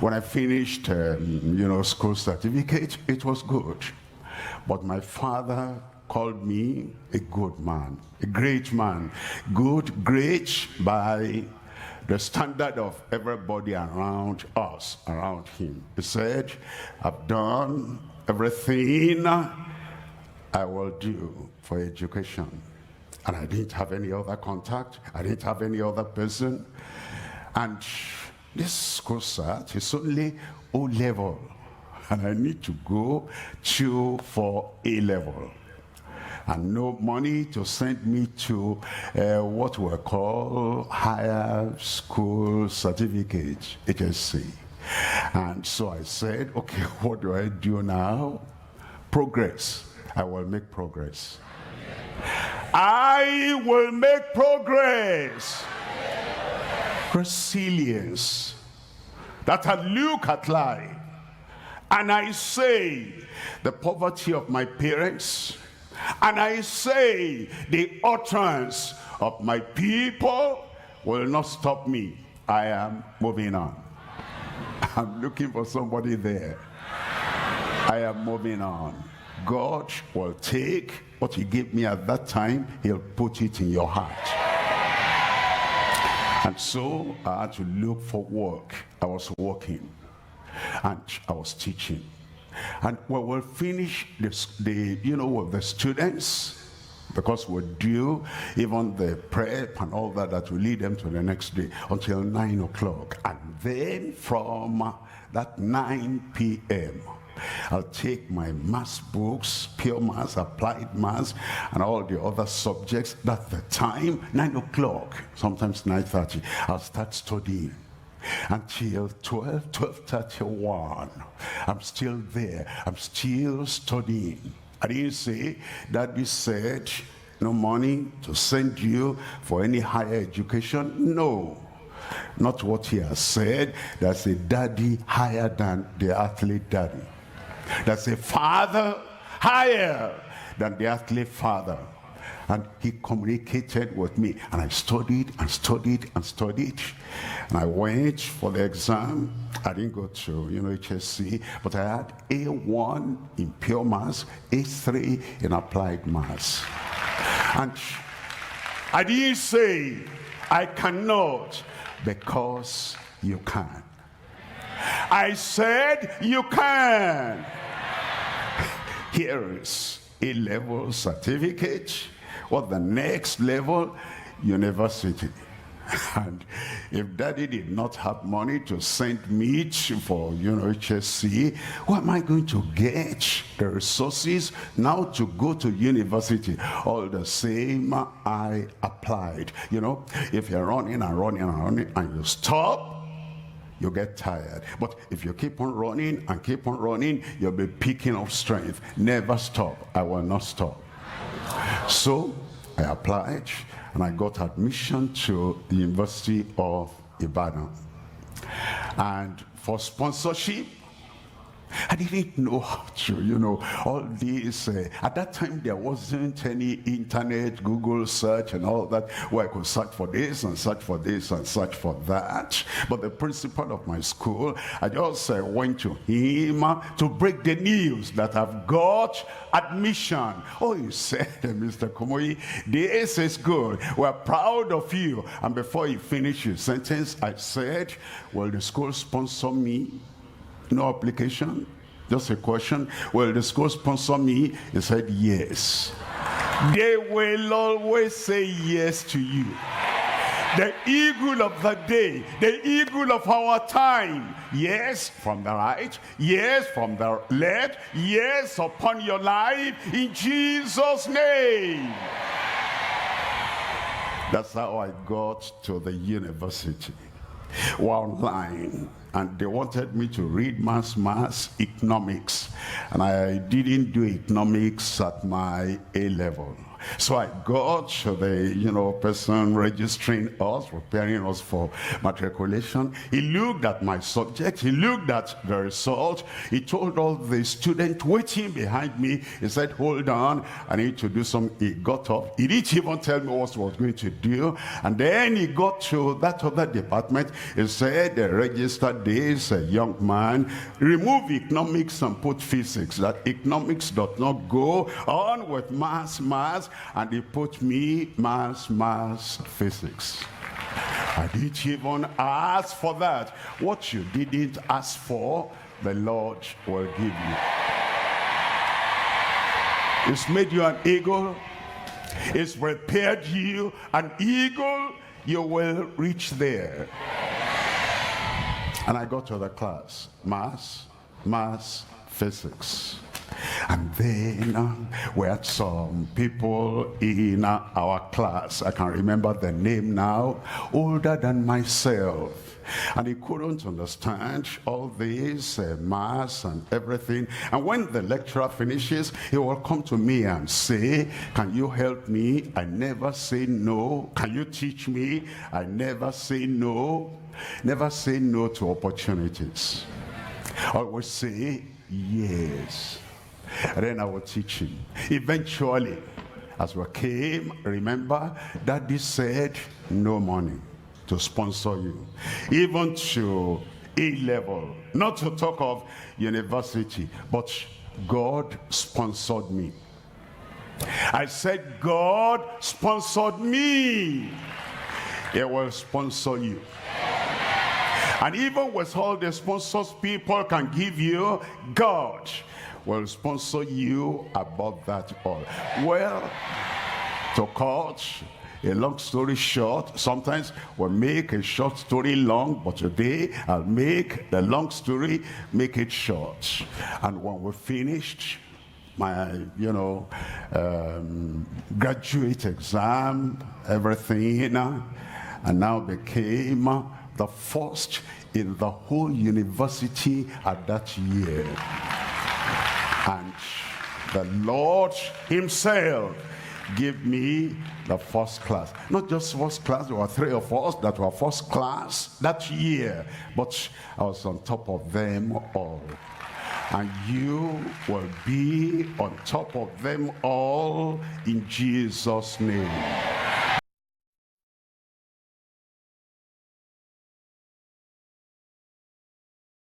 When I finished, school certificate, it was good. But my father called me a good man, a great man. Good, great by the standard of everybody around us, around him. He said, I've done everything I will do for education. And I didn't have any other contact. I didn't have any other person. And this school cert is only O-level. And I need to go for A-level. And no money to send me to what we call higher school certificate, HSC. And so I said, okay, what do I do now? Progress. I will make progress. I will make progress. Resilience. That I look at life and I say the poverty of my parents, and I say the utterance of my people will not stop me. I am moving on. I'm looking for somebody there. I am moving on. God will take what he gave me at that time, he'll put it in your heart. And so I had to look for work. I was working and I was teaching. And when we'll finish with the students, because we're due even the prep and all that will lead them to the next day until 9 o'clock. And then from that 9 p.m., I'll take my maths books, pure maths, applied maths, and all the other subjects. That's the time, 9 o'clock, sometimes 9:30. I'll start studying until 12:31. I'm still there. I'm still studying. I didn't say, Daddy said, no money to send you for any higher education. No. Not what he has said. There's a daddy higher than the athlete daddy. There's a father higher than the athlete father. And he communicated with me. And I studied and studied and studied. And I went for the exam. I didn't go to HSC, but I had A1 in pure maths, A3 in applied maths. And I didn't say I cannot, because you can. I said you can. Here is A-level certificate. What the next level? University. And if daddy did not have money to send me for HSC, where am I going to get the resources now to go to university? All the same, I applied. If you're running and running and running and you stop, you get tired. But if you keep on running and keep on running, you'll be picking up strength. Never stop. I will not stop. So I applied and I got admission to the University of Ibadan. And for sponsorship, I didn't know how to, all this. At that time, there wasn't any internet, Google search and all that, where I could search for this and search for this and search for that. But the principal of my school, I just went to him to break the news that I've got admission. Oh, he said, Mr. Kumuyi, this is good. We're proud of you. And before he finished his sentence, I said, will the school sponsor me? No application, just a question. Will the school sponsor me? He said, yes. They will always say yes to you. The eagle of the day, the eagle of our time. Yes, from the right. Yes, from the left. Yes, upon your life, in Jesus' name. That's how I got to the university. Online. And they wanted me to read maths, economics. And I didn't do economics at my A-level. So I got to the, person registering us, preparing us for matriculation. He looked at my subject. He looked at the result. He told all the students waiting behind me, he said, hold on, I need to do something. He got up. He didn't even tell me what he was going to do. And then he got to that other department. He said, register this young man, remove economics and put physics. That economics does not go on with maths, and he put me maths, physics. I didn't even ask for that. What you didn't ask for, the Lord will give you. It's made you an eagle. It's prepared you an eagle. You will reach there. And I got to the class, maths, physics. And then we had some people in our class, I can remember the name now, older than myself. And he couldn't understand all this maths and everything. And when the lecturer finishes, he will come to me and say, can you help me? I never say no. Can you teach me? I never say no. Never say no to opportunities. I always say yes. And then I will teach him. Eventually, as we came, remember, Daddy said no money to sponsor you. Even to A-level. Not to talk of university, but God sponsored me. I said, God sponsored me. He will sponsor you. And even with all the sponsors people can give you, God will sponsor you above that all. Well, to cut a long story short, sometimes we'll make a short story long, but today I'll make the long story, make it short. And when we finished my, graduate exam, everything, and now became the first in the whole university at that year. And the Lord himself gave me the first class. Not just first class, there were 3 of us that were first class that year, but I was on top of them all. And you will be on top of them all in Jesus' name.